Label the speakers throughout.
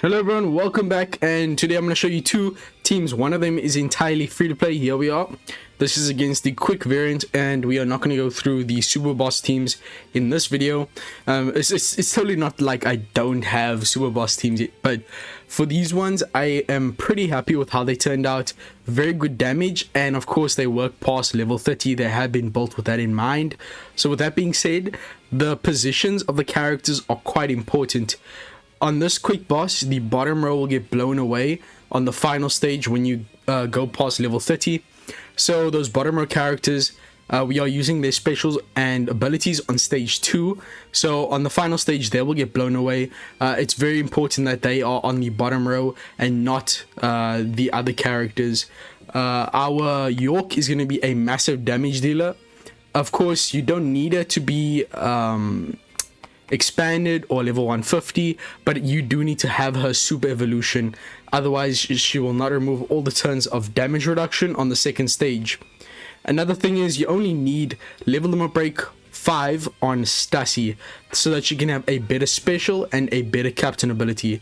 Speaker 1: Hello everyone, welcome back, and today I'm going to show you two teams. One of them is entirely free to play. Here we are. This is against the quick variant, and we are not going to go through the super boss teams in this video. It's totally not like I don't have super boss teams yet, but for these ones I am pretty happy with how they turned out. Very good damage, and of course they work past level 30. They have been built with that in mind. So with that being said, the positions of the characters are quite important. On this quick boss, the bottom row will get blown away on the final stage when you go past level 30. So those bottom row characters, we are using their specials and abilities on stage 2. So on the final stage, they will get blown away. It's very important that they are on the bottom row and not the other characters. Our York is going to be a massive damage dealer. Of course, you don't need her to be expanded or level 150, but you do need to have her super evolution, otherwise she will not remove all the turns of damage reduction on the second stage. Another thing is you only need level limit break 5 on Stassi so that you can have a better special and a better captain ability.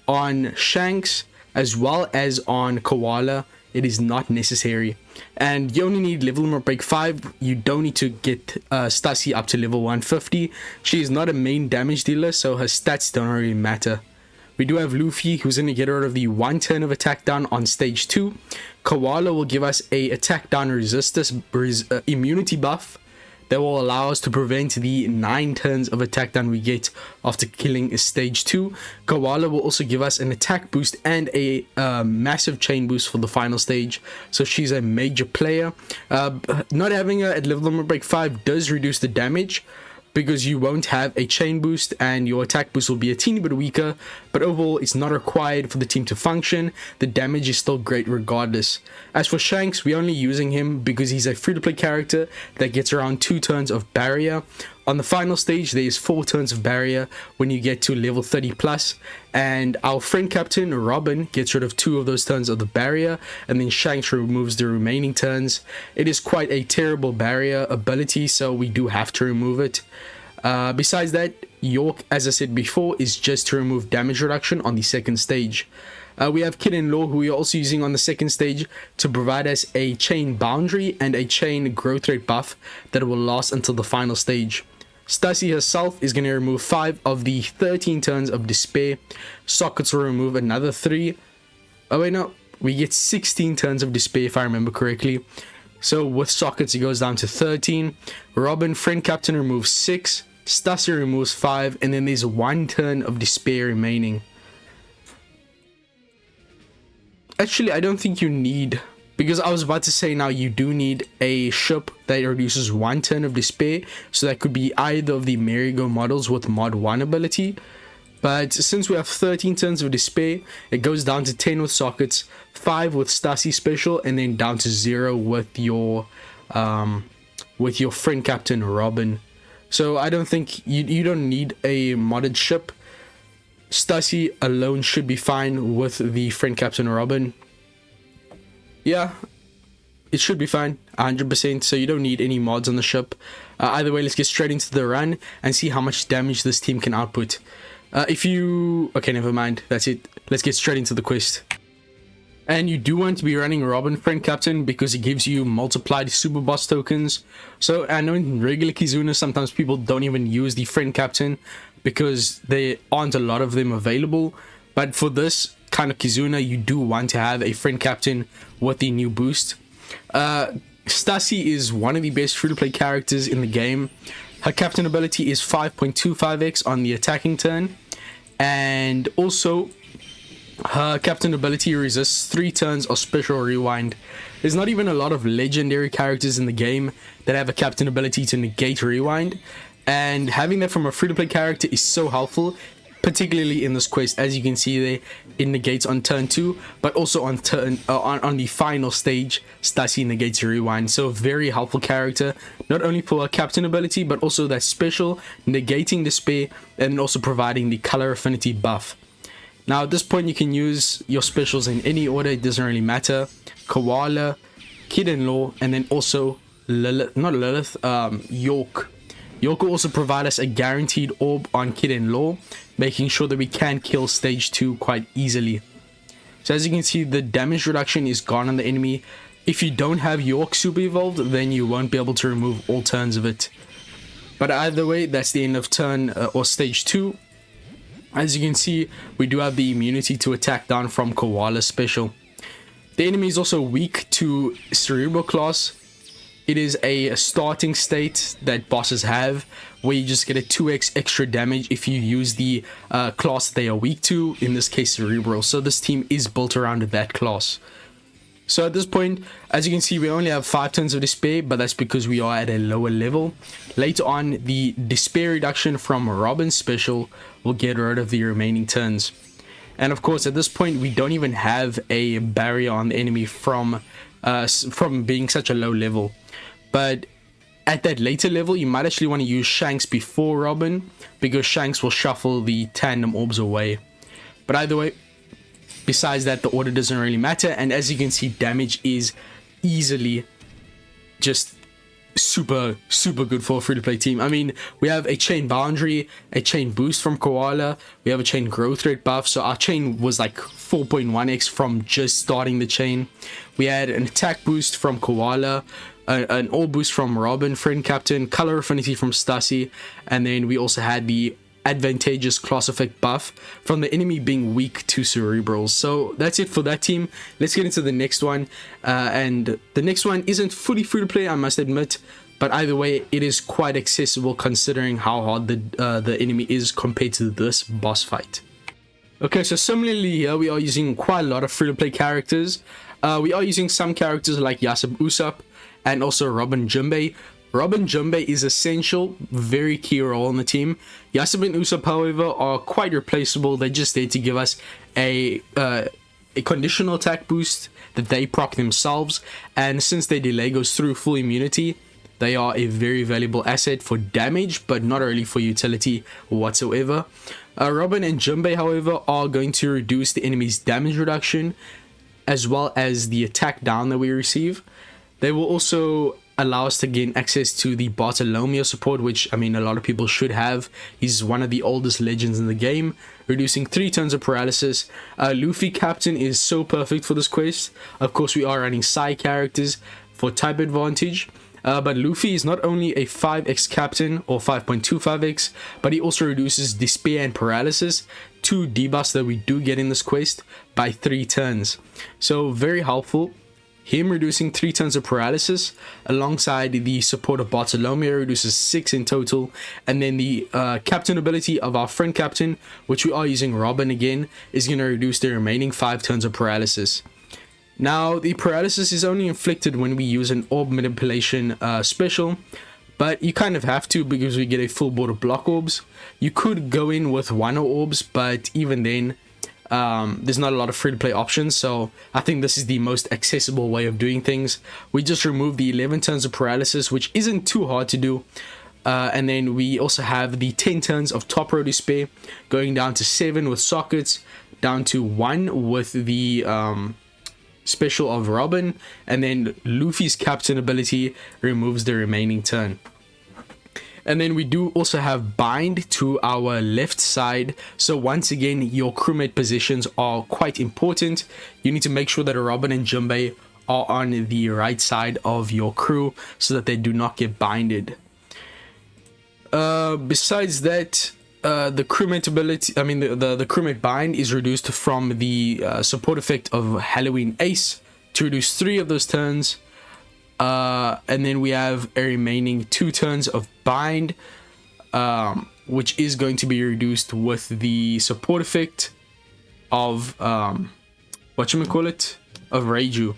Speaker 1: On Shanks as well as on Koala, it is not necessary, and you only need level limit break 5. You don't need to get Stassi up to level 150. She is not a main damage dealer, so her stats don't really matter. We do have Luffy, who's going to get rid of the 1 turn of attack down on stage 2. Koala will give us a attack down resistance immunity buff that will allow us to prevent the 9 turns of attack down we get after killing stage 2. Koala will also give us an attack boost and a massive chain boost for the final stage, so she's a major player. Not having her at level limit break 5 does reduce the damage, because you won't have a chain boost and your attack boost will be a teeny bit weaker, but overall it's not required for the team to function. The damage is still great regardless. As for Shanks, we're only using him because he's a free-to-play character that gets around 2 turns of barrier. On the final stage, there is 4 turns of barrier when you get to level 30 plus, and our friend captain Robin gets rid of 2 of those turns of the barrier, and then Shanks removes the remaining turns. It is quite a terrible barrier ability, so we do have to remove it. Besides that, York, as I said before, is just to remove damage reduction on the second stage. We have Kid-in-Law, who we are also using on the second stage to provide us a chain boundary and a chain growth rate buff that will last until the final stage. Stassi herself is going to remove 5 of the 13 turns of despair. Sockets will remove another 3. Oh wait, no, we get 16 turns of despair if I remember correctly. So with Sockets it goes down to 13. Robin, friend captain, removes 6. Stassi removes 5, and then there's 1 turn of despair remaining. Actually, I don't think you need, because I was about to say now you do need a ship that reduces 1 turn of despair, so that could be either of the Merry-Go models with mod 1 ability. But since we have 13 turns of despair, it goes down to 10 with Sockets, 5 with Stassi special, and then down to 0 with your friend captain Robin. So I don't think you don't need a modded ship. Stassi alone should be fine with the friend captain Robin. Yeah, it should be fine 100%, so you don't need any mods on the ship. Either way, let's get straight into the run and see how much damage this team can output. Okay, never mind, that's it. Let's get straight into the quest. And you do want to be running Robin friend captain because it gives you multiplied super boss tokens. So I know in regular KIZUNA sometimes people don't even use the friend captain because there aren't a lot of them available, but for this kind of KIZUNA you do want to have a friend captain with the new boost. Stassi is one of the best free-to-play characters in the game. Her captain ability is 5.25x on the attacking turn, and also her captain ability resists 3 turns of special rewind. There's not even a lot of legendary characters in the game that have a captain ability to negate rewind, and having that from a free-to-play character is so helpful, particularly in this quest. As you can see there, it negates on turn 2, but also on the final stage, Stassi negates rewind. So a very helpful character, not only for her captain ability, but also that special negating despair, and also providing the color affinity buff. Now at this point you can use your specials in any order, it doesn't really matter. Koala, Kid-in-Law, and then also Lilith, not Lilith, York. Yoko also provide us a guaranteed orb on Kid and Law, making sure that we can kill stage 2 quite easily. So as you can see, the damage reduction is gone on the enemy. If you don't have York super evolved, then you won't be able to remove all turns of it. But either way, that's the end of turn or stage 2. As you can see, we do have the immunity to attack down from Koala's special. The enemy is also weak to Cerebral class. It is a starting state that bosses have, where you just get a 2x extra damage if you use the class they are weak to, in this case Cerebral. So this team is built around that class. So at this point, as you can see, we only have 5 turns of Despair, but that's because we are at a lower level. Later on, the Despair reduction from Robin's special will get rid of the remaining turns. And of course, at this point, we don't even have a barrier on the enemy from being such a low level. But at that later level, you might actually want to use Shanks before Robin, because Shanks will shuffle the tandem orbs away. But either way, besides that, the order doesn't really matter. And as you can see, damage is easily just super good for a free-to-play team. I mean, we have a chain boundary, a chain boost from Koala, we have a chain growth rate buff, so our chain was like 4.1x from just starting the chain. We had an attack boost from Koala, an all boost from Robin, friend captain, color affinity from Stassi, and then we also had the advantageous class effect buff from the enemy being weak to Cerebrals. So that's it for that team. Let's get into the next one, and the next one isn't fully free to play, I must admit, but either way, it is quite accessible considering how hard the enemy is compared to this boss fight. Okay, so similarly here we are using quite a lot of free to play characters. We are using some characters like Yasub Usopp and also Robin Jimbei. Robin Jimbei is essential, very key role in the team. Yasub and Usopp, however, are quite replaceable. They're just there to give us a conditional attack boost that they proc themselves, and since their delay goes through full immunity, they are a very valuable asset for damage, but not really for utility whatsoever. Robin and Jimbei, however, are going to reduce the enemy's damage reduction, as well as the attack down that we receive. They will also allow us to gain access to the Bartolomeo support, which, I mean, a lot of people should have. He's one of the oldest legends in the game, reducing 3 turns of paralysis. Luffy Captain is so perfect for this quest. Of course, we are running Psy characters for type advantage. But Luffy is not only a 5x captain, or 5.25x, but he also reduces Despair and Paralysis, 2 debuffs that we do get in this quest, by 3 turns. So very helpful. Him reducing 3 turns of paralysis alongside the support of Bartolomeo reduces 6 in total, and then the captain ability of our friend captain, which we are using Robin again, is going to reduce the remaining 5 turns of paralysis. Now, the paralysis is only inflicted when we use an orb manipulation special, but you kind of have to because we get a full board of block orbs. You could go in with 1 orbs, but even then, there's not a lot of free-to-play options, so I think this is the most accessible way of doing things. We just remove the 11 turns of paralysis, which isn't too hard to do, and then we also have the 10 turns of top row despair, going down to 7 with sockets, down to 1 with the special of Robin, and then Luffy's captain ability removes the remaining turn. And then we do also have bind to our left side. So once again, your crewmate positions are quite important. You need to make sure that Robin and Jimbei are on the right side of your crew so that they do not get binded. Besides that, the crewmate ability, I mean the crewmate bind is reduced from the support effect of Halloween Ace to reduce 3 of those turns. And then we have a remaining 2 turns of bind, which is going to be reduced with the support effect of whatchamacallit, of Reiju.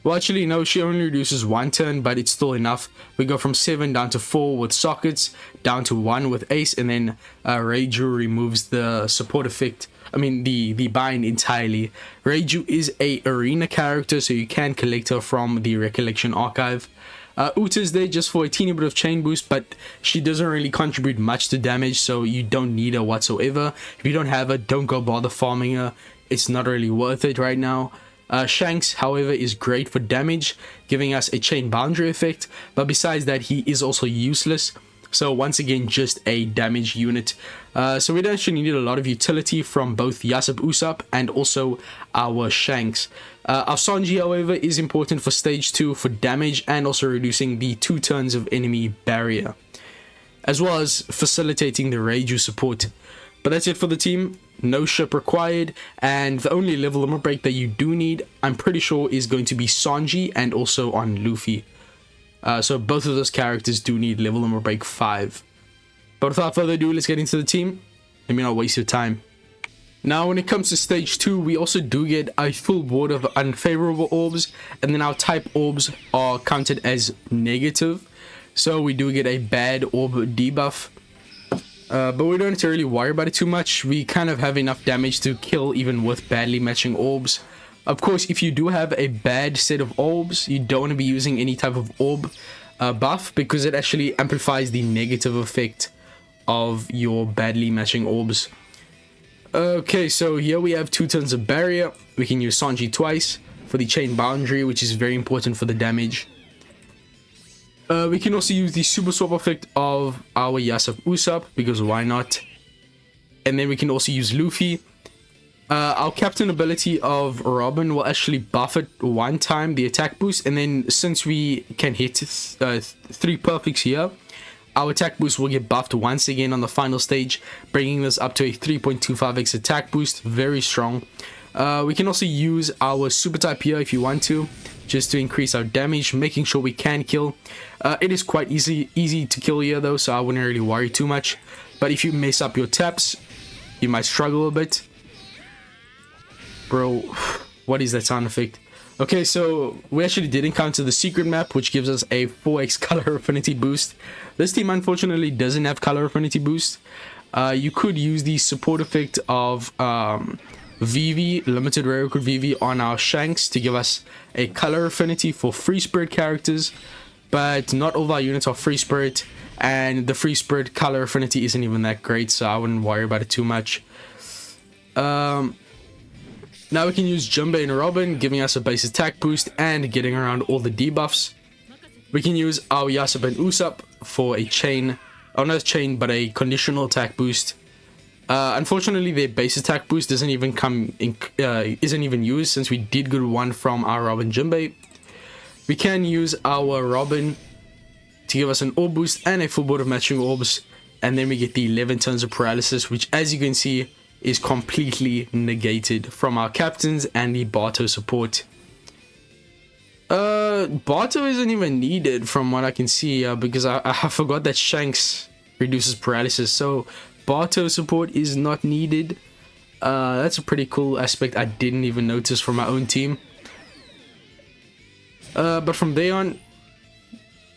Speaker 1: Well, actually no, she only reduces 1 turn, but it's still enough. We go from 7 down to 4 with sockets, down to 1 with Ace, and then Reiju removes the support effect, I mean the bind entirely. Reiju is a arena character, so you can collect her from the Recollection Archive. Uta's there just for a teeny bit of chain boost, but she doesn't really contribute much to damage, so you don't need her whatsoever. If you don't have her, don't go bother farming her. It's not really worth it right now. Shanks, however, is great for damage, giving us a chain boundary effect, but besides that, he is also useless. So once again, just a damage unit. So we don't actually need a lot of utility from both Yasop Usopp and also our Shanks. Our Sanji, however, is important for stage 2 for damage and also reducing the 2 turns of enemy barrier, as well as facilitating the Reiju support. But that's it for the team. No ship required, and the only level limit break that you do need, I'm pretty sure, is going to be Sanji and also on Luffy. So both of those characters do need level limit break 5. But without further ado, let's get into the team. Let me not waste your time. Now, when it comes to stage 2, we also do get a full board of unfavorable orbs, and then our type orbs are counted as negative. So we do get a bad orb debuff. But we don't have to really worry about it too much. We kind of have enough damage to kill even with badly matching orbs. Of course, if you do have a bad set of orbs, you don't want to be using any type of orb buff, because it actually amplifies the negative effect of your badly matching orbs. Okay, so here we have 2 turns of barrier. We can use Sanji twice for the chain boundary, which is very important for the damage. We can also use the super swap effect of our Yasop Usopp, because why not? And then we can also use Luffy. Our captain ability of Robin will actually buff it 1 time, the attack boost, and then since we can hit 3 perfects here, our attack boost will get buffed once again on the final stage, bringing this up to a 3.25x attack boost. Very strong. We can also use our super type here if you want to, just to increase our damage, making sure we can kill. It is quite easy to kill here though, so I wouldn't really worry too much. But if you mess up your taps, you might struggle a bit. Bro, what is that sound effect? Okay, so we actually did encounter the secret map, which gives us a 4x color affinity boost. This team unfortunately doesn't have color affinity boost. You could use the support effect of VV, limited rare recruit VV, on our Shanks to give us a color affinity for free spirit characters, but not all of our units are free spirit, and the free spirit color affinity isn't even that great, so I wouldn't worry about it too much. Now we can use Jinbei and Robin, giving us a base attack boost and getting around all the debuffs. We can use our Yasop and Usopp for a chain, or not a chain, but a conditional attack boost. Unfortunately, their base attack boost doesn't even isn't even used, since we did get 1 from our Robin Jinbei. We can use our Robin to give us an orb boost and a full board of matching orbs, and then we get the 11 turns of paralysis, which, as you can see, is completely negated from our captains and the Bato support. Bato isn't even needed from what I can see, because I forgot that Shanks reduces paralysis, so Bato support is not needed. That's a pretty cool aspect I didn't even notice from my own team. But from there on,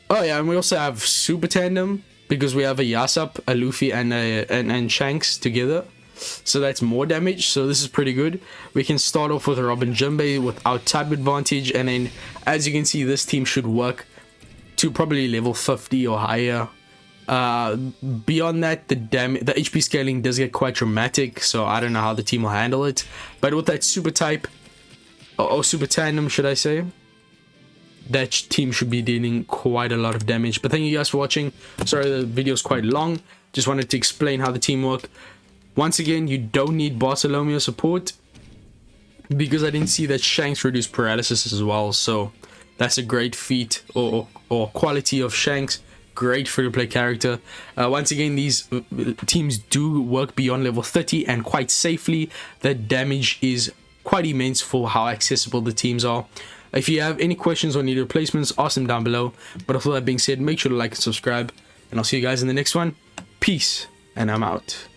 Speaker 1: oh yeah, and we also have super tandem, because we have a Yasop, a Luffy, and Shanks together. So that's more damage, so this is pretty good. We can start off with Robin Jinbei without type advantage, and then as you can see, this team should work to probably level 50 or higher. Beyond that, the HP scaling does get quite dramatic, so I don't know how the team will handle it. But with that super type, or super tandem should I say, that team should be dealing quite a lot of damage. But thank you guys for watching. Sorry the video is quite long, just wanted to explain how the team work. Once again, you don't need Bartholomew support, because I didn't see that Shanks reduced paralysis as well, so that's a great feat or quality of Shanks. Great free-to-play character. Once again, these teams do work beyond level 30 and quite safely. The damage is quite immense for how accessible the teams are. If you have any questions or need replacements, ask them down below. But with all that being said, make sure to like and subscribe, and I'll see you guys in the next one. Peace, and I'm out.